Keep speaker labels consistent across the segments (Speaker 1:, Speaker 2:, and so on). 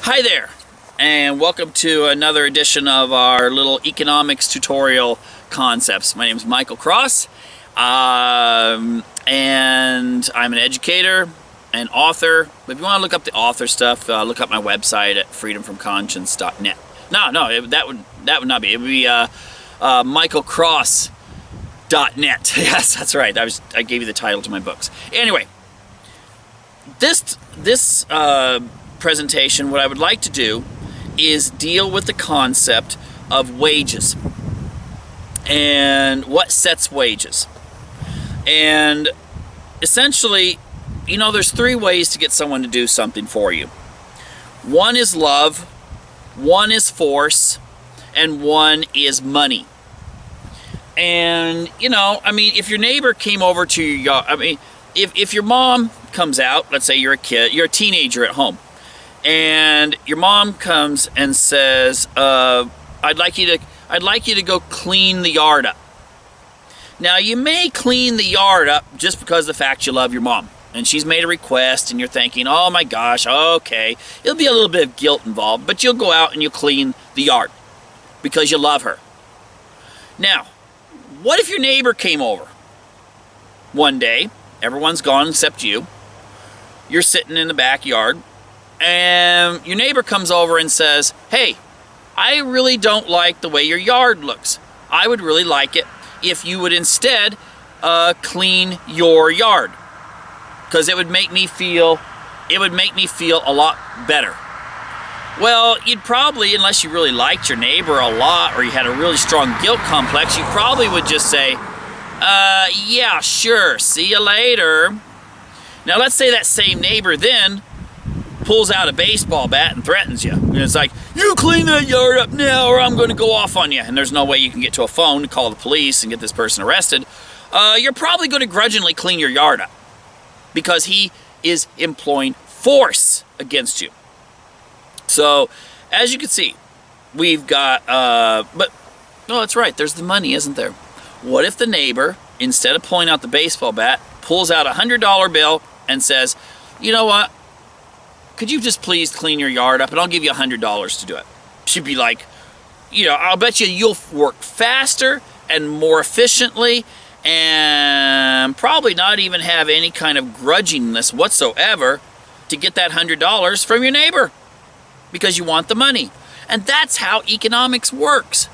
Speaker 1: Hi there, and welcome to another edition of our little economics tutorial concepts. My name is Michael Cross, and I'm an educator and author. If you want to look up the author stuff, look up my website at freedomfromconscience.net. That would not be. It would be michaelcross.net. Yes, that's right. I gave you the title to my books. Anyway, this presentation, what I would like to do is deal with the concept of wages and what sets wages. And essentially, there's three ways to get someone to do something for you. One is love, one is force, and one is money. And, if your neighbor came over to your yard, if your mom comes out, let's say you're a teenager at home, and your mom comes and says, I'd like you to go clean the yard up. Now, you may clean the yard up just because of the fact you love your mom, and she's made a request, and you're thinking, oh my gosh, okay, it'll be a little bit of guilt involved, but you'll go out and you'll clean the yard because you love her. Now, what if your neighbor came over one day? Everyone's gone except you. You're sitting in the backyard, and your neighbor comes over and says, hey, I really don't like the way your yard looks. I would really like it if you would instead clean your yard, because it would make me feel a lot better. Well, you'd probably, unless you really liked your neighbor a lot or you had a really strong guilt complex, you probably would just say, yeah, sure, see you later. Now, let's say that same neighbor then pulls out a baseball bat and threatens you. And it's like, you clean that yard up now or I'm going to go off on you. And there's no way you can get to a phone to call the police and get this person arrested. You're probably going to grudgingly clean your yard up because he is employing force against you. So, as you can see, we've got, that's right, there's the money, isn't there? What if the neighbor, instead of pulling out the baseball bat, pulls out a $100 bill and says, you know what? Could you just please clean your yard up and I'll give you $100 to do it? She'd be like, I'll bet you'll work faster and more efficiently and probably not even have any kind of grudgingness whatsoever to get that $100 from your neighbor because you want the money. And that's how economics works.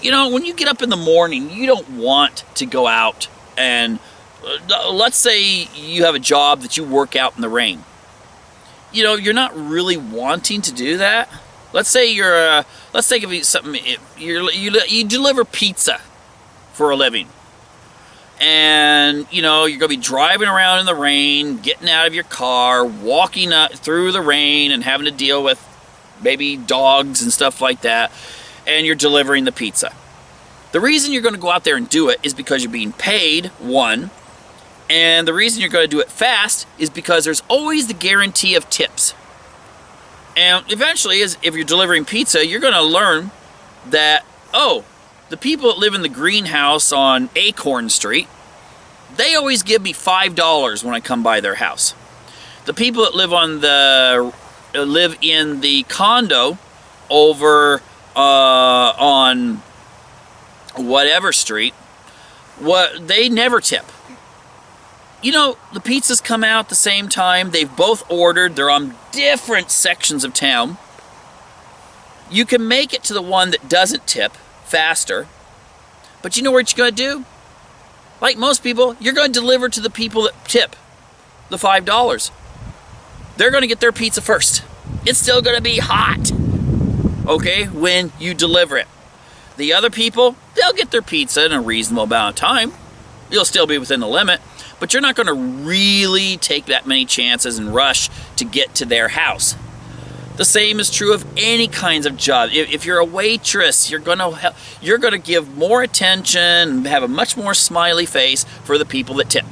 Speaker 1: When you get up in the morning, you don't want to go out and let's say you have a job that you work out in the rain. You're not really wanting to do that. Let's say let's think of something, you deliver pizza for a living. And, you're going to be driving around in the rain, getting out of your car, walking through the rain and having to deal with maybe dogs and stuff like that, and you're delivering the pizza. The reason you're going to go out there and do it is because you're being paid, one, and the reason you're going to do it fast is because there's always the guarantee of tips. And eventually, if you're delivering pizza, you're going to learn that, the people that live in the greenhouse on Econ Street, they always give me $5 when I come by their house. The people that live in the condo over on whatever street, they never tip. The pizzas come out at the same time. They've both ordered. They're on different sections of town. You can make it to the one that doesn't tip faster. But you know what you're going to do? Like most people, you're going to deliver to the people that tip the $5. They're going to get their pizza first. It's still going to be hot, okay, when you deliver it. The other people, they'll get their pizza in a reasonable amount of time. You'll still be within the limit, but you're not going to really take that many chances and rush to get to their house. The same is true of any kinds of job. If you're a waitress, you're going to give more attention and have a much more smiley face for the people that tip.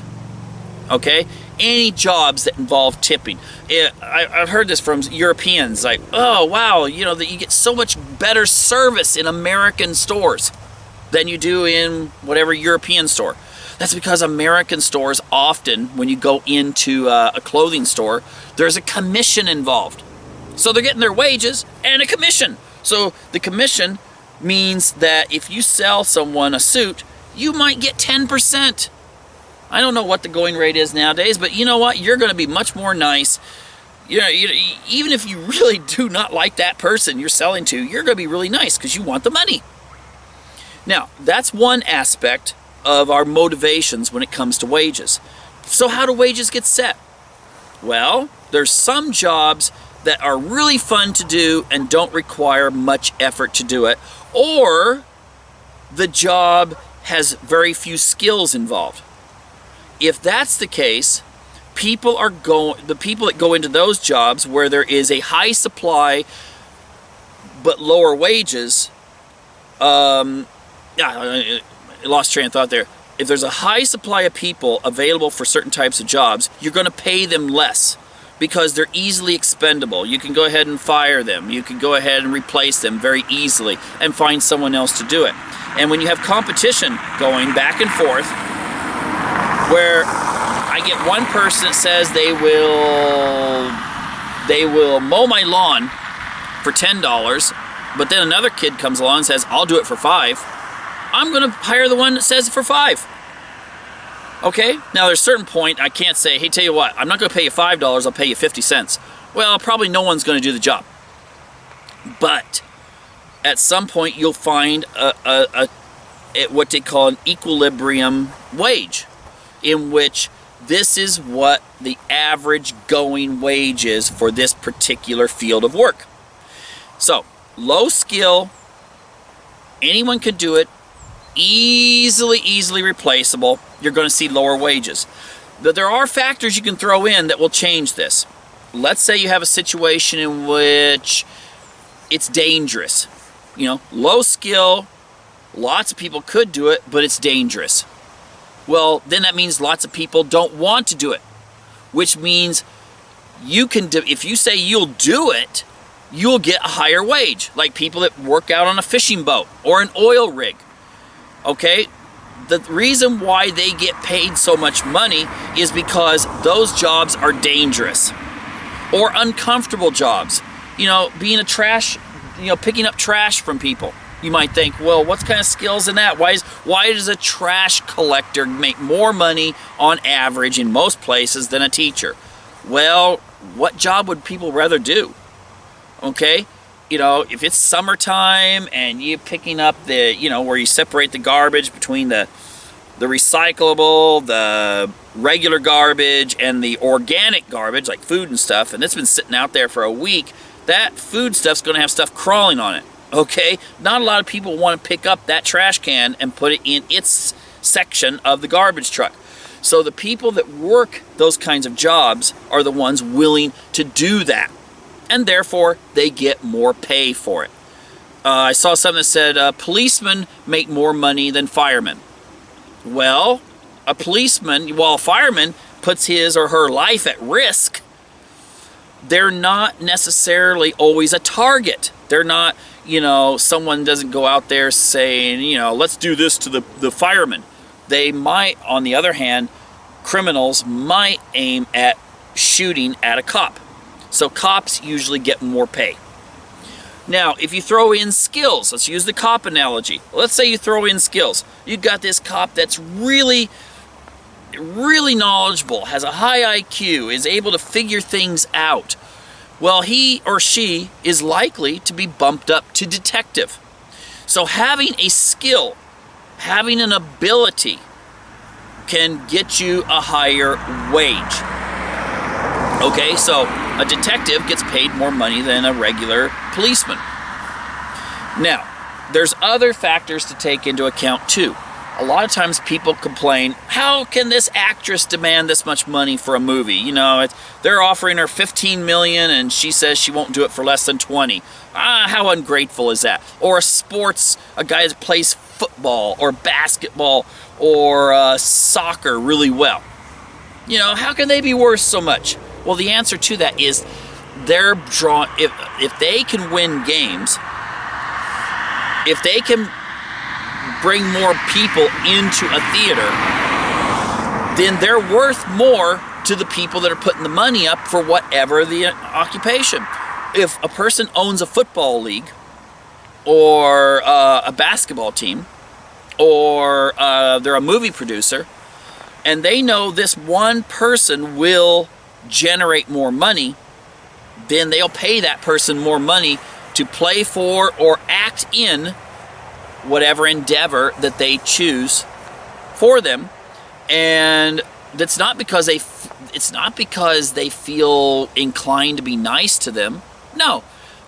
Speaker 1: Okay? Any jobs that involve tipping. I've heard this from Europeans, like, oh wow, that you get so much better service in American stores than you do in whatever European store. That's because American stores often, when you go into a clothing store, there's a commission involved. So they're getting their wages and a commission. So the commission means that if you sell someone a suit, you might get 10%. I don't know what the going rate is nowadays, but you know what? You're going to be much more nice. Even if you really do not like that person you're selling to, you're going to be really nice because you want the money. Now, that's one aspect of our motivations when it comes to wages. So how do wages get set? Well, there's some jobs that are really fun to do and don't require much effort to do it, or the job has very few skills involved. If that's the case, the people that go into those jobs where there is a high supply but lower wages, I lost train of thought there. If there's a high supply of people available for certain types of jobs, you're going to pay them less because they're easily expendable. You can go ahead and fire them. You can go ahead and replace them very easily and find someone else to do it. And when you have competition going back and forth, where I get one person that says they will mow my lawn for $10, but then another kid comes along and says, I'll do it for $5. I'm going to hire the one that says it for $5. Okay? Now, there's a certain point I can't say, hey, tell you what, I'm not going to pay you $5, I'll pay you 50 cents. Well, probably no one's going to do the job. But at some point, you'll find what they call an equilibrium wage, in which this is what the average going wage is for this particular field of work. So, low skill, anyone can do it, easily replaceable, you're going to see lower wages. But there are factors you can throw in that will change this. Let's say you have a situation in which it's dangerous. Low skill, lots of people could do it, but it's dangerous. Well, then that means lots of people don't want to do it, which means if you say you'll do it, you'll get a higher wage, like people that work out on a fishing boat or an oil rig. Okay? The reason why they get paid so much money is because those jobs are dangerous or uncomfortable jobs. Being a trash, picking up trash from people. You might think, well, what kind of skills in that? Why does a trash collector make more money on average in most places than a teacher? Well, what job would people rather do? Okay? If it's summertime and you're picking up where you separate the garbage between the recyclable, the regular garbage, and the organic garbage, like food and stuff, and it's been sitting out there for a week, that food stuff's going to have stuff crawling on it. Okay? Not a lot of people want to pick up that trash can and put it in its section of the garbage truck. So the people that work those kinds of jobs are the ones willing to do that. And therefore, they get more pay for it. I saw something that said policemen make more money than firemen. Well, a policeman, while a fireman puts his or her life at risk, they're not necessarily always a target. They're not, someone doesn't go out there saying, let's do this to the fireman. They might, on the other hand, criminals might aim at shooting at a cop. So cops usually get more pay. Now, if you throw in skills, let's use the cop analogy. Let's say you throw in skills. You've got this cop that's really knowledgeable, has a high IQ, is able to figure things out. Well, he or she is likely to be bumped up to detective. So having a skill, having an ability, can get you a higher wage. Okay, so a detective gets paid more money than a regular policeman. Now, there's other factors to take into account too. A lot of times people complain, how can this actress demand this much money for a movie? They're offering her $15 million and she says she won't do it for less than 20. How ungrateful is that? Or a guy that plays football or basketball or soccer really well. How can they be worth so much? Well, the answer to that is they're drawn. If they can win games, if they can bring more people into a theater, then they're worth more to the people that are putting the money up for whatever the occupation. if a person owns a football league or a basketball team, or they're a movie producer, and they know this one person will generate more money, then they'll pay that person more money to play for or act in whatever endeavor that they choose for them. And it's not because they feel inclined to be nice to them. No,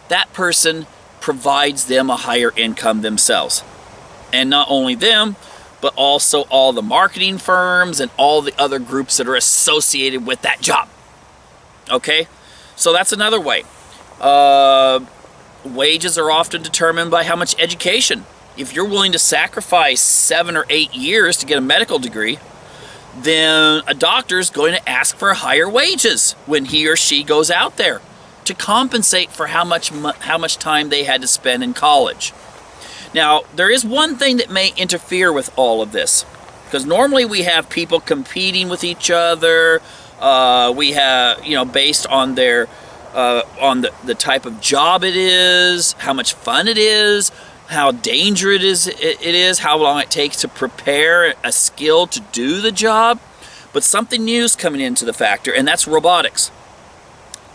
Speaker 1: that person provides them a higher income themselves. And not only them, but also all the marketing firms and all the other groups that are associated with that job. Okay? So that's another way. Wages are often determined by how much education. If you're willing to sacrifice 7 or 8 years to get a medical degree, then a doctor's going to ask for higher wages when he or she goes out there to compensate for how much time they had to spend in college. Now, there is one thing that may interfere with all of this, because normally we have people competing with each other. We have, based on their on the type of job it is, how much fun it is, how dangerous it is, how long it takes to prepare a skill to do the job. But something new is coming into the factor, and that's robotics.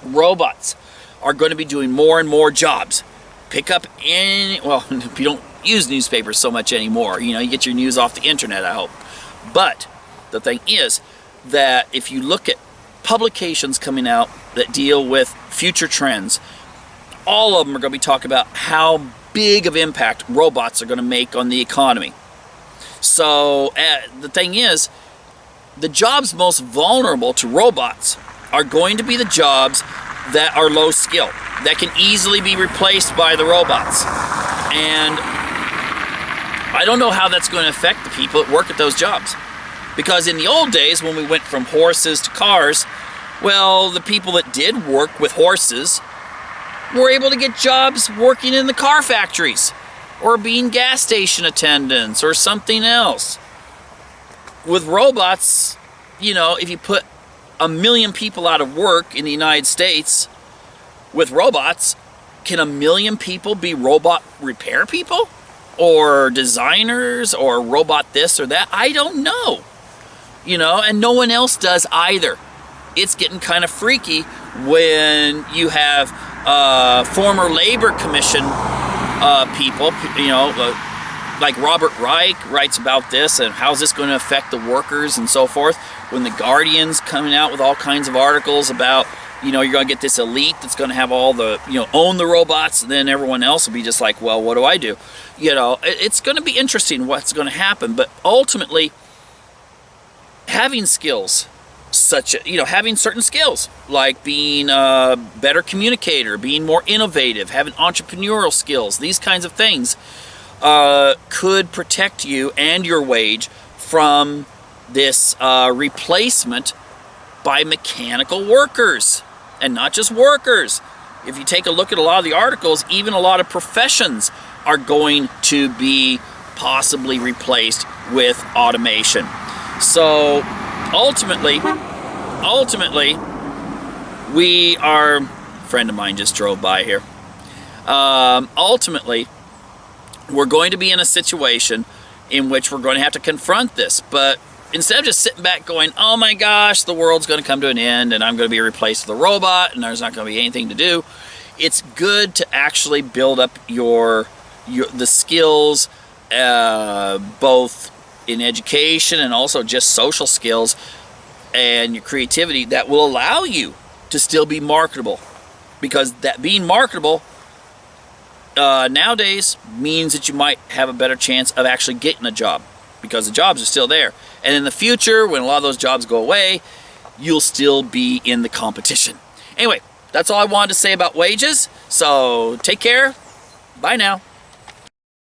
Speaker 1: Robots are going to be doing more and more jobs. Pick up if you don't use newspapers so much anymore, you get your news off the internet, I hope. But the thing is that if you look at publications coming out that deal with future trends, all of them are going to be talking about how big of impact robots are going to make on the economy. So the thing is, the jobs most vulnerable to robots are going to be the jobs that are low skill, that can easily be replaced by the robots. And I don't know how that's going to affect the people that work at those jobs. Because in the old days, when we went from horses to cars, well, the people that did work with horses were able to get jobs working in the car factories or being gas station attendants or something else. With robots, if you put 1 million people out of work in the United States with robots, can 1 million people be robot repair people? Or designers, or robot this or that? I don't know. And no one else does either. It's getting kind of freaky when you have former labor commission people, like Robert Reich writes about this and how's this going to affect the workers and so forth. When the Guardian's coming out with all kinds of articles about, you're going to get this elite that's going to have all the, own the robots, and then everyone else will be just like, well, what do I do? It's going to be interesting what's going to happen, but ultimately, having skills having certain skills, like being a better communicator, being more innovative, having entrepreneurial skills, these kinds of things could protect you and your wage from this replacement by mechanical workers. And not just workers. If you take a look at a lot of the articles, even a lot of professions are going to be possibly replaced with automation. So ultimately, a friend of mine just drove by here. Ultimately, we're going to be in a situation in which we're going to have to confront this. But instead of just sitting back going, oh my gosh, the world's going to come to an end and I'm going to be replaced with a robot and there's not going to be anything to do, it's good to actually build up the skills, both in education and also just social skills and your creativity that will allow you to still be marketable. Because that being marketable nowadays means that you might have a better chance of actually getting a job, because the jobs are still there. And in the future, when a lot of those jobs go away, you'll still be in the competition. Anyway, that's all I wanted to say about wages. So take care. Bye now.